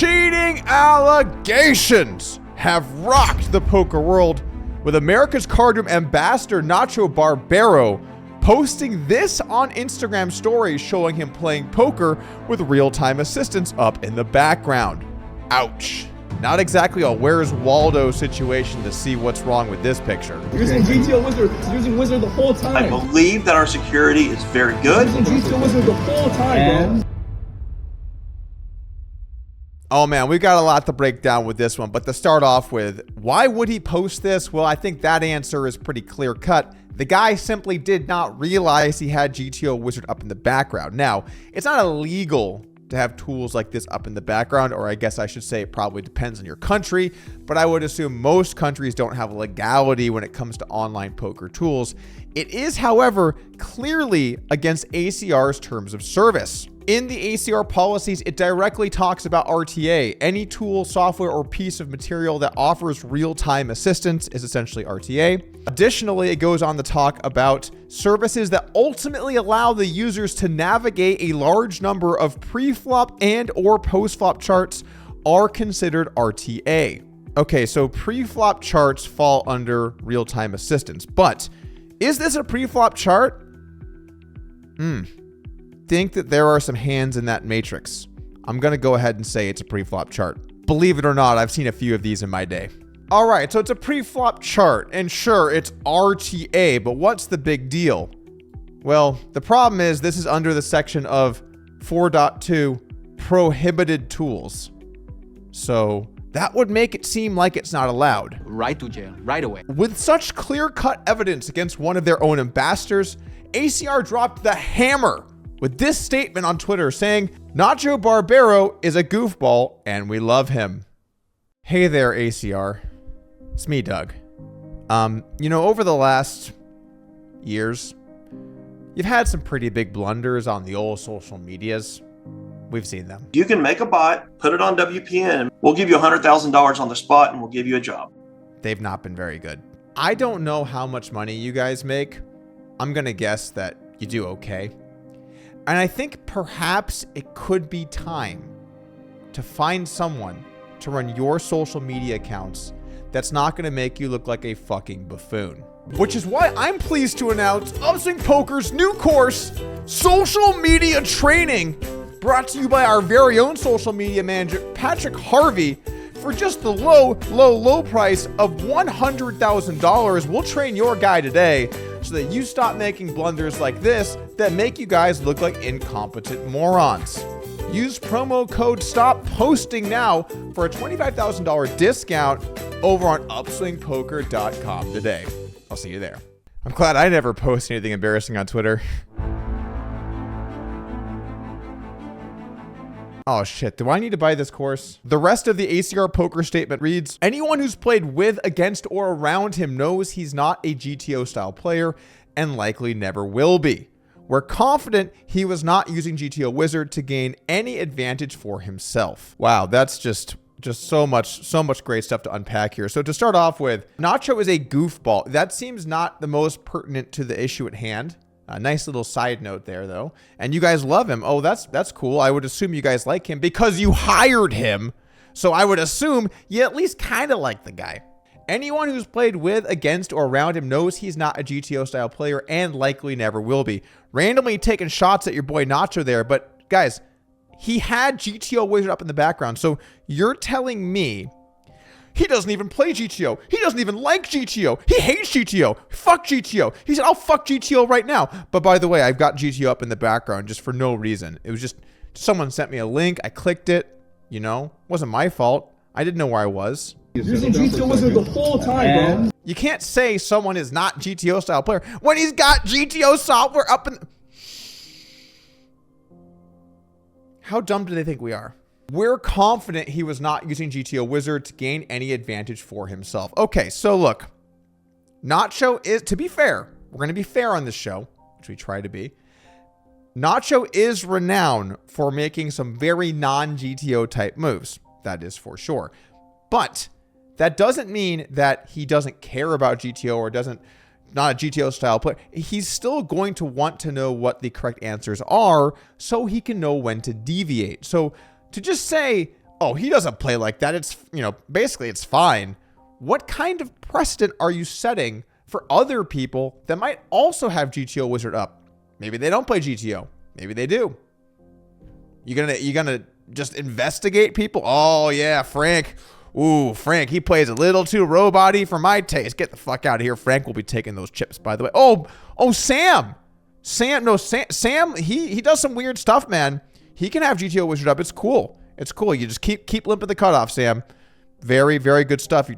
cheating allegations have rocked the poker world, with America's Cardroom ambassador Nacho Barbero posting this on Instagram stories showing him playing poker with real-time assistants up in the background. Ouch. Not exactly a Where's Waldo situation to see what's wrong with this picture. Using GTO Wizard, using Wizard the whole time. I believe that our security is very good. Using GTO Wizard the whole time, bro. Oh man, we've got a lot to break down with this one, but to start off with, why would he post this? Well, I think that answer is pretty clear cut. The guy simply did not realize he had GTO Wizard up in the background. Now, it's not illegal to have tools like this up in the background, or I guess I should say it probably depends on your country, but I would assume most countries don't have legality when it comes to online poker tools. It is, however, clearly against ACR's terms of service. In the ACR policies, it directly talks about RTA. Any tool, software, or piece of material that offers real-time assistance is essentially RTA. Additionally, it goes on to talk about services that ultimately allow the users to navigate a large number of pre-flop and or post-flop charts are considered RTA. Okay, so pre-flop charts fall under real-time assistance, but is this a pre-flop chart? Think that there are some hands in that matrix. I'm gonna go ahead and say it's a pre-flop chart. Believe it or not, I've seen a few of these in my day. All right, so it's a pre-flop chart, and sure, it's RTA, but what's the big deal? Well, the problem is this is under the section of 4.2 prohibited tools. So that would make it seem like it's not allowed. Right to jail, right away. With such clear-cut evidence against one of their own ambassadors, ACR dropped the hammer with this statement on Twitter saying, Nacho Barbero is a goofball and we love him. Hey there, ACR. It's me, Doug. You know, over the last years, you've had some pretty big blunders on the old social medias. We've seen them. You can make a bot, put it on WPN. We'll give you $100,000 on the spot and we'll give you a job. They've not been very good. I don't know how much money you guys make. I'm gonna guess that you do okay. And I think perhaps it could be time to find someone to run your social media accounts that's not going to make you look like a fucking buffoon. Which is why I'm pleased to announce Upswing Poker's new course, Social Media Training, brought to you by our very own social media manager, Patrick Harvey. For just the low price of $100,000, we'll train your guy today so that you stop making blunders like this that make you guys look like incompetent morons. Use promo code STOPPOSTING now for a $25,000 discount over on upswingpoker.com today. I'll see you there. I'm glad I never post anything embarrassing on Twitter. Oh shit, do I need to buy this course? The rest of the ACR poker statement reads, anyone who's played with, against, or around him knows he's not a GTO style player and likely never will be. We're confident he was not using GTO Wizard to gain any advantage for himself. Wow, that's just so much great stuff to unpack here. So to start off with, Nacho is a goofball. That seems not the most pertinent to the issue at hand. A nice little side note there, though. And you guys love him. Oh, that's cool. I would assume you guys like him because you hired him. So I would assume you at least kind of like the guy. Anyone who's played with, against, or around him knows he's not a GTO-style player and likely never will be. Randomly taking shots at your boy Nacho there, but guys, he had GTO Wizard up in the background. So you're telling me he doesn't even play GTO. He doesn't even like GTO. He hates GTO. Fuck GTO. He said, I'll fuck GTO right now. But by the way, I've got GTO up in the background just for no reason. It was just someone sent me a link. I clicked it. You know, wasn't my fault. I didn't know where I was. Using GTO Wizard the whole time, bro. You can't say someone is not GTO style player when he's got GTO software up in... How dumb do they think we are? We're confident he was not using GTO Wizard to gain any advantage for himself. Okay, so look. Nacho is, to be fair, we're going to be fair on this show, which we try to be. Nacho is renowned for making some very non-GTO type moves. That is for sure. But that doesn't mean that he doesn't care about GTO or not a GTO style player. He's still going to want to know what the correct answers are so he can know when to deviate. So to just say, oh, he doesn't play like that. It's, you know, basically it's fine. What kind of precedent are you setting for other people that might also have GTO Wizard up? Maybe they don't play GTO. Maybe they do. You gonna just investigate people? Oh yeah, Frank. Ooh, Frank, he plays a little too robot-y for my taste. Get the fuck out of here. Frank will be taking those chips, by the way. Oh, Sam. Sam, he does some weird stuff, man. He can have GTO Wizard up. It's cool. It's cool. You just keep limping the cutoff, Sam. Very, very good stuff. You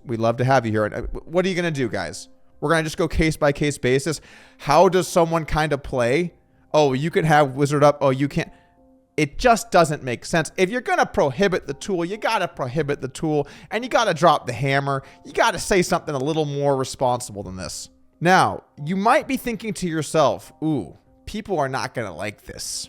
we love to have you here. And what are you gonna do, guys? We're gonna just go case by case basis. How does someone kind of play? Oh, you can have Wizard up. Oh, you can't. It just doesn't make sense. If you're gonna prohibit the tool, you gotta prohibit the tool, and you gotta drop the hammer. You gotta say something a little more responsible than this. Now, you might be thinking to yourself, ooh, people are not gonna like this.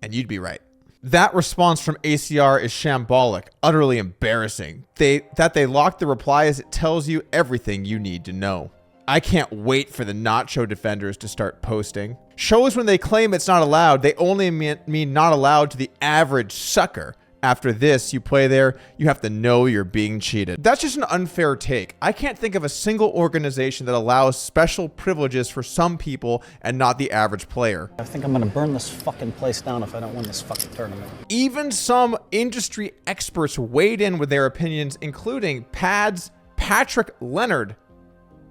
And you'd be right. That response from ACR is shambolic, utterly embarrassing. That they locked the replies, it tells you everything you need to know. I can't wait for the Nacho defenders to start posting. Shows when they claim it's not allowed, they only mean not allowed to the average sucker. After this, you play there, you have to know you're being cheated. That's just an unfair take. I can't think of a single organization that allows special privileges for some people and not the average player. I think I'm gonna burn this fucking place down if I don't win this fucking tournament. Even some industry experts weighed in with their opinions, including PAD's Patrick Leonard,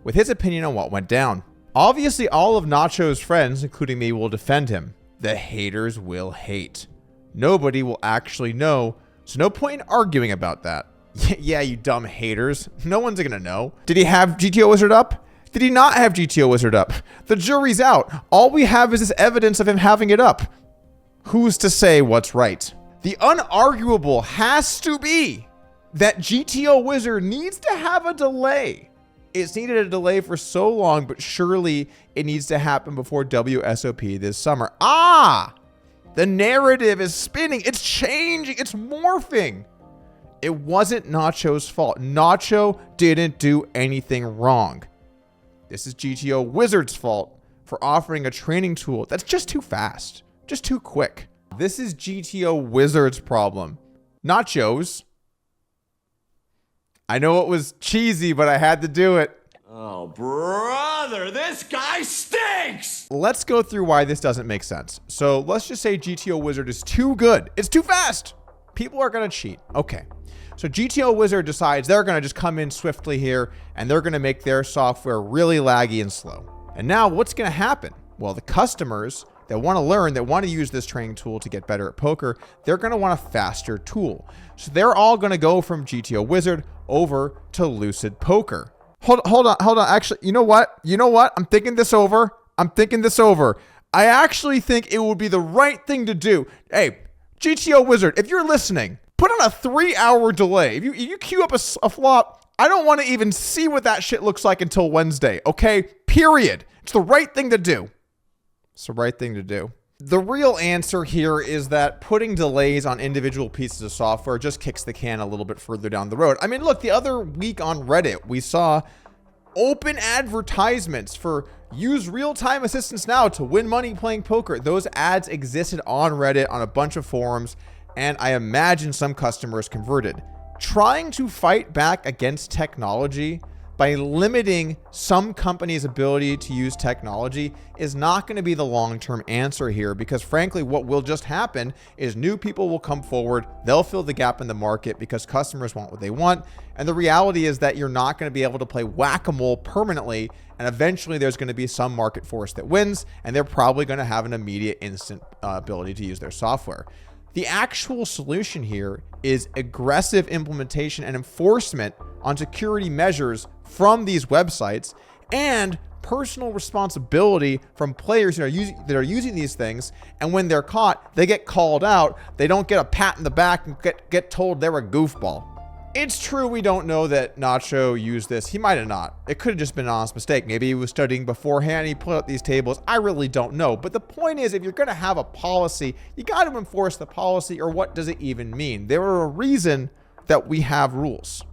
with his opinion on what went down. Obviously, all of Nacho's friends, including me, will defend him. The haters will hate. Nobody will actually know, so no point in arguing about that. Yeah, you dumb haters. No one's gonna know. Did he have GTO Wizard up? Did he not have GTO Wizard up? The jury's out. All we have is this evidence of him having it up. Who's to say what's right? The unarguable has to be that GTO Wizard needs to have a delay. It's needed a delay for so long, but surely it needs to happen before WSOP this summer. Ah! The narrative is spinning. It's changing. It's morphing. It wasn't Nacho's fault. Nacho didn't do anything wrong. This is GTO Wizard's fault for offering a training tool that's just too fast, just too quick. This is GTO Wizard's problem, not Joe's. I know it was cheesy, but I had to do it. Oh, brother, this guy stinks! Let's go through why this doesn't make sense. So let's just say GTO Wizard is too good. It's too fast. People are going to cheat. Okay. So GTO Wizard decides they're going to just come in swiftly here and they're going to make their software really laggy and slow. And now what's going to happen? Well, the customers that want to learn, that want to use this training tool to get better at poker, they're going to want a faster tool. So they're all going to go from GTO Wizard over to Lucid Poker. Hold on. Actually, you know what? I'm thinking this over. I actually think it would be the right thing to do. Hey, GTO Wizard, if you're listening, put on a 3-hour delay. If you queue up a flop, I don't want to even see what that shit looks like until Wednesday. Okay? Period. It's the right thing to do. The real answer here is that putting delays on individual pieces of software just kicks the can a little bit further down the road. I mean, look, the other week on Reddit, we saw open advertisements for use real-time assistance now to win money playing poker. Those ads existed on Reddit on a bunch of forums, and I imagine some customers converted. Trying to fight back against technology by limiting some companies' ability to use technology is not going to be the long-term answer here, because frankly, what will just happen is new people will come forward, they'll fill the gap in the market because customers want what they want, and the reality is that you're not going to be able to play whack-a-mole permanently, and eventually there's going to be some market force that wins, and they're probably going to have an immediate instant ability to use their software. The actual solution here is aggressive implementation and enforcement on security measures from these websites and personal responsibility from players that are using these things. And when they're caught, they get called out. They don't get a pat in the back and get told they're a goofball. It's true we don't know that Nacho used this. He might have not. It could have just been an honest mistake. Maybe he was studying beforehand. He put out these tables. I really don't know. But the point is, if you're going to have a policy, you got to enforce the policy, or what does it even mean? There are a reason that we have rules.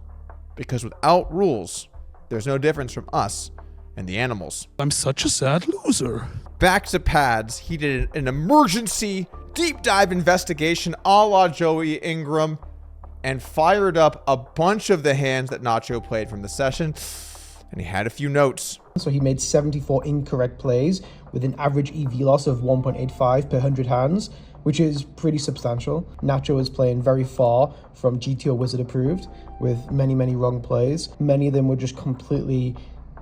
Because without rules, there's no difference from us and the animals. I'm such a sad loser. Back to PADS. He did an emergency deep dive investigation a la Joey Ingram and fired up a bunch of the hands that Nacho played from the session. And he had a few notes. So he made 74 incorrect plays with an average EV loss of 1.85 per 100 hands, which is pretty substantial. Nacho is playing very far from GTO Wizard approved with many, many wrong plays. Many of them were just completely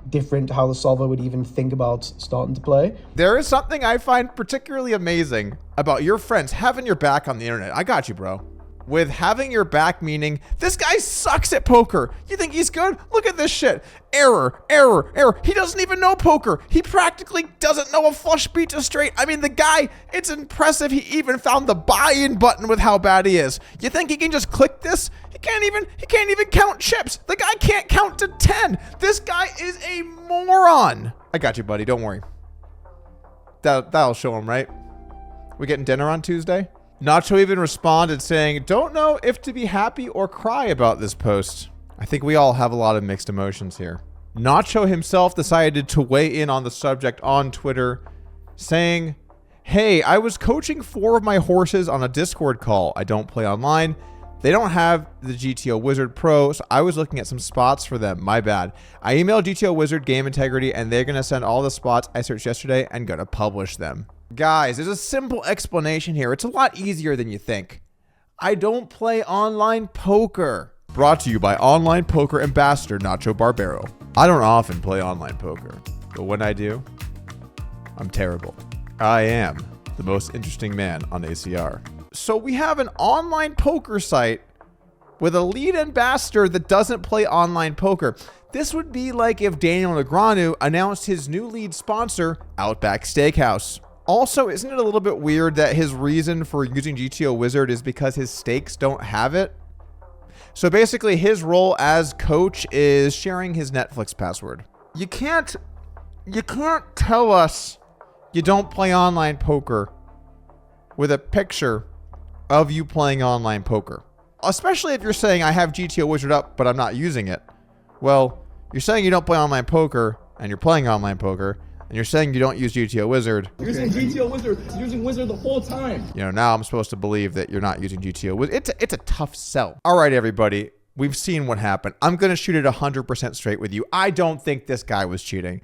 different to how the solver would even think about starting to play. There is something I find particularly amazing about your friends having your back on the internet. I got you, bro. With having your back meaning, this guy sucks at poker. You think he's good? Look at this shit. Error, error, error. He doesn't even know poker. He practically doesn't know a flush beat to straight. I mean, the guy, it's impressive he even found the buy-in button with how bad he is. You think he can just click this? He can't even count chips. The guy can't count to 10. This guy is a moron. I got you, buddy. Don't worry. That'll show him, right? We getting dinner on Tuesday? Nacho even responded saying, "Don't know if to be happy or cry about this post." I think we all have a lot of mixed emotions here. Nacho himself decided to weigh in on the subject on Twitter, saying, "Hey, I was coaching 4 of my horses on a Discord call. I don't play online. They don't have the GTO Wizard Pro, so I was looking at some spots for them. My bad. I emailed GTO Wizard Game Integrity, and they're going to send all the spots I searched yesterday and going to publish them." Guys, there's a simple explanation here. It's a lot easier than you think. I don't play online poker. Brought to you by online poker ambassador Nacho Barbero. I don't often play online poker, but when I do, I'm terrible. I am the most interesting man on ACR. So we have an online poker site with a lead ambassador that doesn't play online poker. This would be like if Daniel Negreanu announced his new lead sponsor, Outback Steakhouse. Also, isn't it a little bit weird that his reason for using GTO Wizard is because his stakes don't have it? So basically, his role as coach is sharing his Netflix password. You can't tell us you don't play online poker with a picture of you playing online poker. Especially if you're saying I have GTO Wizard up, but I'm not using it. Well, you're saying you don't play online poker and you're playing online poker. And you're saying you don't use GTO Wizard. You're using GTO Wizard. You're using Wizard the whole time. You know, now I'm supposed to believe that you're not using GTO Wizard. It's a tough sell. All right, everybody. We've seen what happened. I'm going to shoot it 100% straight with you. I don't think this guy was cheating.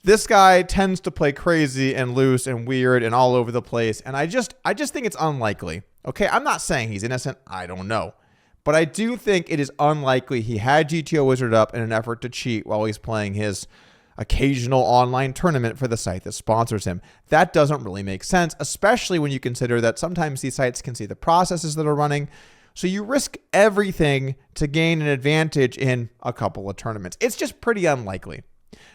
This guy tends to play crazy and loose and weird and all over the place. And I just think it's unlikely. Okay, I'm not saying he's innocent. I don't know. But I do think it is unlikely he had GTO Wizard up in an effort to cheat while he's playing his occasional online tournament for the site that sponsors him. That doesn't really make sense, especially when you consider that sometimes these sites can see the processes that are running. So you risk everything to gain an advantage in a couple of tournaments. It's just pretty unlikely.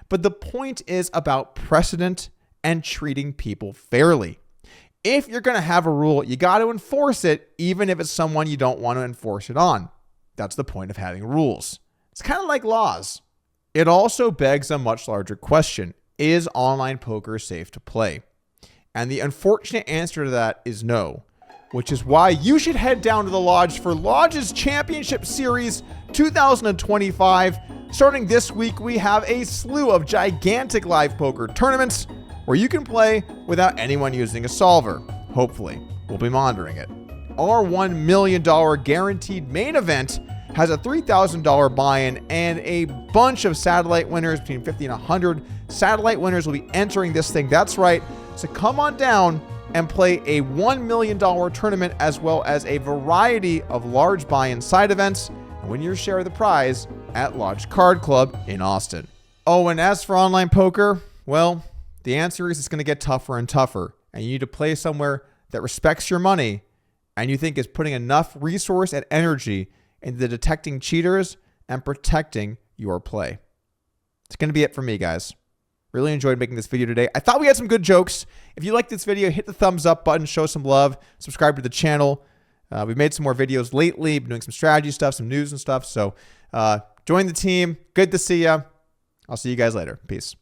But the point is about precedent and treating people fairly. If you're going to have a rule, you got to enforce it, even if it's someone you don't want to enforce it on. That's the point of having rules. It's kind of like laws. It also begs a much larger question. Is online poker safe to play? And the unfortunate answer to that is no, which is why you should head down to the Lodge for Lodge's Championship Series 2025. Starting this week, we have a slew of gigantic live poker tournaments where you can play without anyone using a solver. Hopefully, we'll be monitoring it. Our $1 million guaranteed main event has a $3,000 buy-in and a bunch of satellite winners, between 50 and 100 satellite winners will be entering this thing. That's right. So come on down and play a $1 million tournament, as well as a variety of large buy-in side events, and win your share of the prize at Lodge Card Club in Austin. Oh, and as for online poker, well, the answer is it's going to get tougher and tougher, and you need to play somewhere that respects your money and you think is putting enough resource and energy into detecting cheaters and protecting your play. It's going to be it for me, guys. Really enjoyed making this video today. I thought we had some good jokes. If you liked this video, hit the thumbs up button, show some love, subscribe to the channel. We've made some more videos lately, been doing some strategy stuff, some news and stuff. So join the team. Good to see you. I'll see you guys later. Peace.